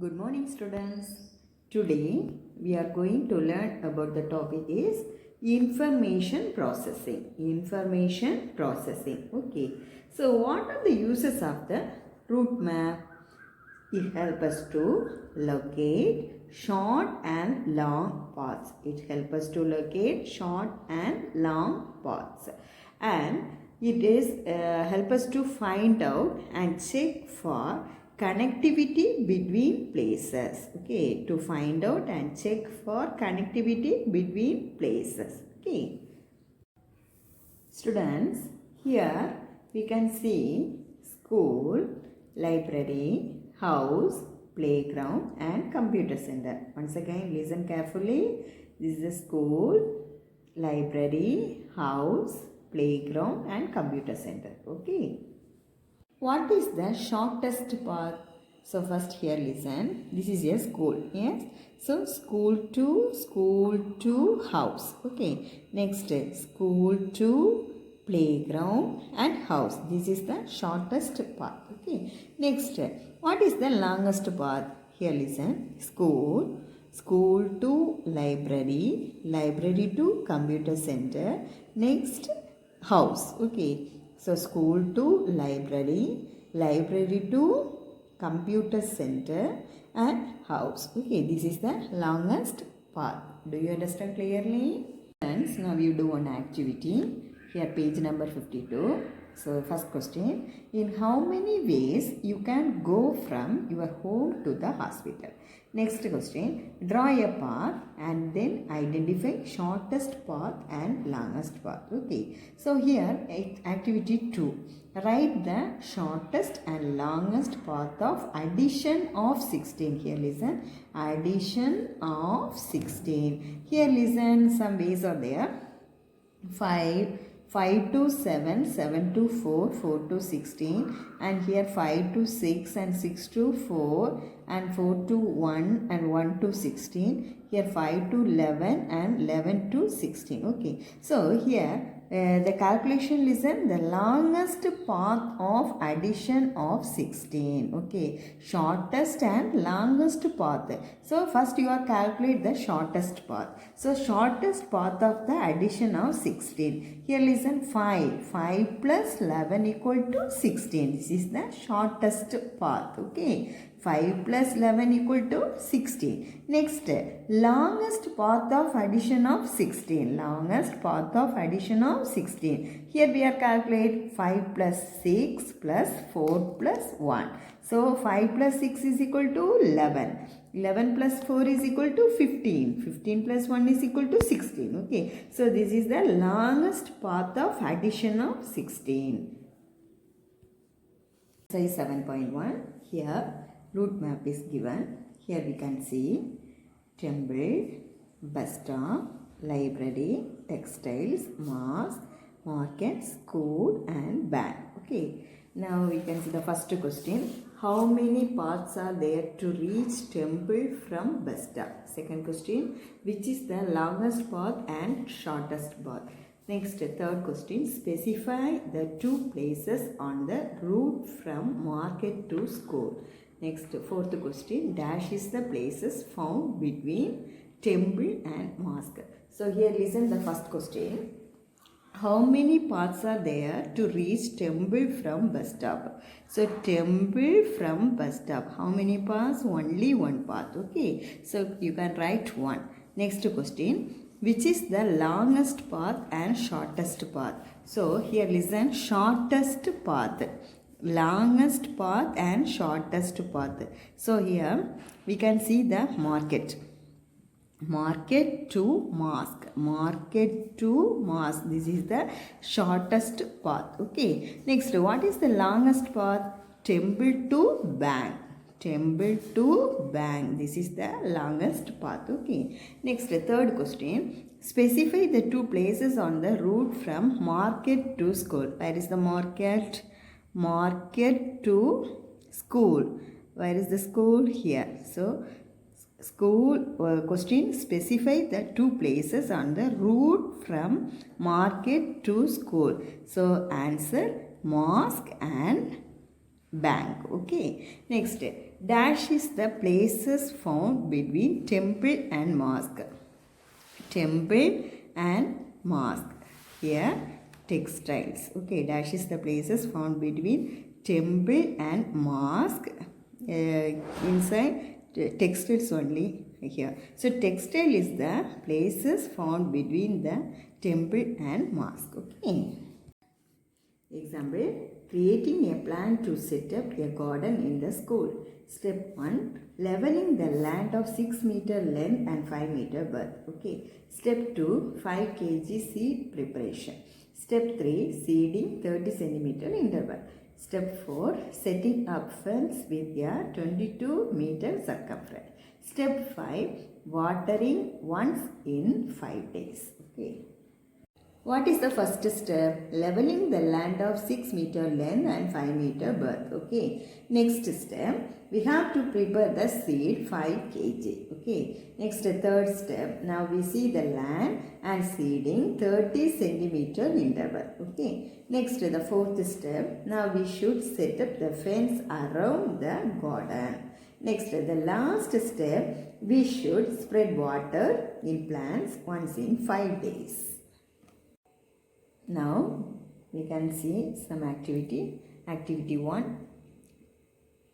Good morning students. Today we are going to learn about the topic is information processing. Information processing. Okay. So what are the uses of the route map? It helps us to locate short and long paths. It helps us to locate short and long paths. And it is help us to find out and check for connectivity between places. Okay, to find out and check for connectivity between places. Okay. Students, here we can see school, library, house, playground and computer center. Once again, listen carefully. This is a school, library, house, playground and computer center. Okay. What is the shortest path? So first here listen. This is a school. Yes. So school to house. Okay. Next school to playground and house. This is the shortest path. Okay. Next, what is the longest path? Here listen. School to library, library to computer center. Next, house. Okay. So school to library, library to computer center and house. Okay, this is the longest path. Do you understand clearly? Friends, now you do one activity. Here page number 52. So first question, in how many ways you can go from your home to the hospital? Next question, draw a path and then identify shortest path and longest path. Okay, so here activity 2. Write the shortest and longest path of addition of 16. Here listen, addition of 16. Here listen, some ways are there. 5 to 7, 7 to 4, 4 to 16 and here 5 to 6 and 6 to 4 and 4 to 1 and 1 to 16. Here 5 to 11 and 11 to 16. Okay. So here the calculation listen, the longest path of addition of 16. Okay. Shortest and longest path. So first you are calculate the shortest path. So shortest path of the addition of 16. Here listen 5. 5 plus 11 equal to 16. This is the shortest path. Okay. 5 plus 11 equal to 16. Next, longest path of addition of 16. Longest path of addition of 16. Here we are calculate 5 plus 6 plus 4 plus 1. So 5 plus 6 is equal to 11. 11 plus 4 is equal to 15. 15 plus 1 is equal to 16. Okay. So this is the longest path of addition of 16. Exercise 7.1. Here route map is given. Here we can see temple, bus stop, library, textiles, mosque, market, school and bank. Okay. Now we can see the first question. How many paths are there to reach temple from bus stop? Second question. Which is the longest path and shortest path? Next, third question. Specify the two places on the route from market to school. Next, fourth question. Dash is the places found between temple and mosque. So here listen the first question. How many paths are there to reach temple from bus stop? So temple from bus stop. How many paths? Only one path. Okay. So you can write 1. Next question. Which is the longest path and shortest path? So here listen, shortest path. Longest path and shortest path. So here we can see the market. Market to mosque. Market to mosque. This is the shortest path. Okay. Next, what is the longest path? Temple to bank. Temple to bank. This is the longest path. Okay. Next, third question. Specify the two places on the route from market to school. Where is the market? Market to school. Where is the school? Here. So school question, specify the two places on the route from market to school. So answer mosque and bank. Okay. Next, dash is the places found between temple and mosque. Temple and mosque. Here textiles. Okay, dash is the places found between temple and mosque. Inside textiles only here. So textile is the places found between the temple and mosque. Okay. Example, creating a plan to set up a garden in the school. Step 1, leveling the land of 6 meter length and 5 meter breadth. Okay. Step 2, 5 kg seed preparation. Step 3, seeding 30 centimeter interval. Step 4, setting up fence with a 22 meter circumference. Step 5, watering once in 5 days. Okay. What is the first step? Leveling the land of 6 meter length and 5 meter breadth. Okay. Next step, we have to prepare the seed 5 kg. Okay. Next third step, now we see the land and seeding 30 centimeter interval. Okay. Next the fourth step, now we should set up the fence around the garden. Next the last step, we should spread water in plants once in 5 days. Now we can see some activity. Activity 1.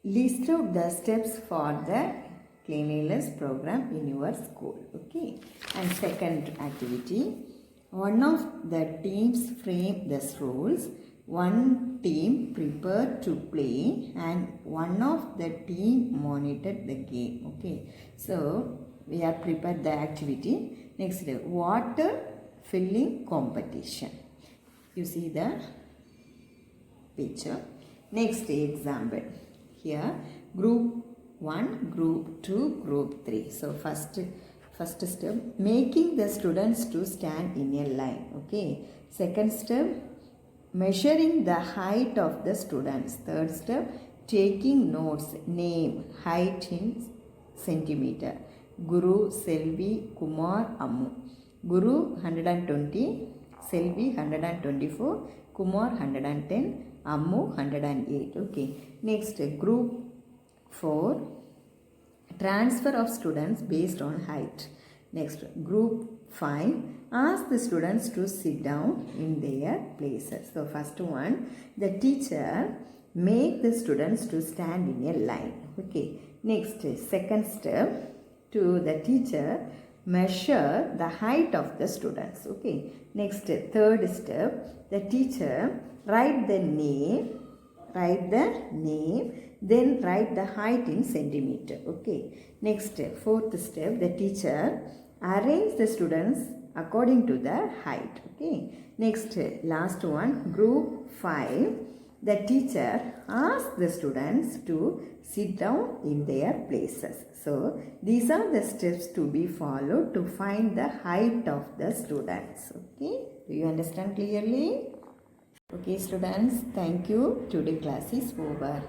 List out the steps for the cleanliness program in your school. Okay. And second activity. One of the teams frame the rules. One team prepared to play and one of the team monitored the game. Okay. So we have prepared the activity. Next, water filling competition. You see the picture. Next example. Here group 1, group 2, group 3. So first step, making the students to stand in a line. Okay. Second step, measuring the height of the students. Third step, taking notes, name, height in centimeter. Guru, Selvi, Kumar, Ammu. Guru 120. Selvi 124, Kumar 110, Ammu 108. Okay. Next, group 4, transfer of students based on height. Next, group 5, ask the students to sit down in their places. So, first one, the teacher make the students to stand in a line. Okay. Next, second step, to the teacher measure the height of the students. Okay. Next, third step, the teacher write the name, then write the height in centimeter. Okay. Next, fourth step, the teacher arrange the students according to the height. Okay. Next, last one, group 5, the teacher asks the students to sit down in their places. So, these are the steps to be followed to find the height of the students. Okay. Do you understand clearly? Okay, students. Thank you. Today class is over.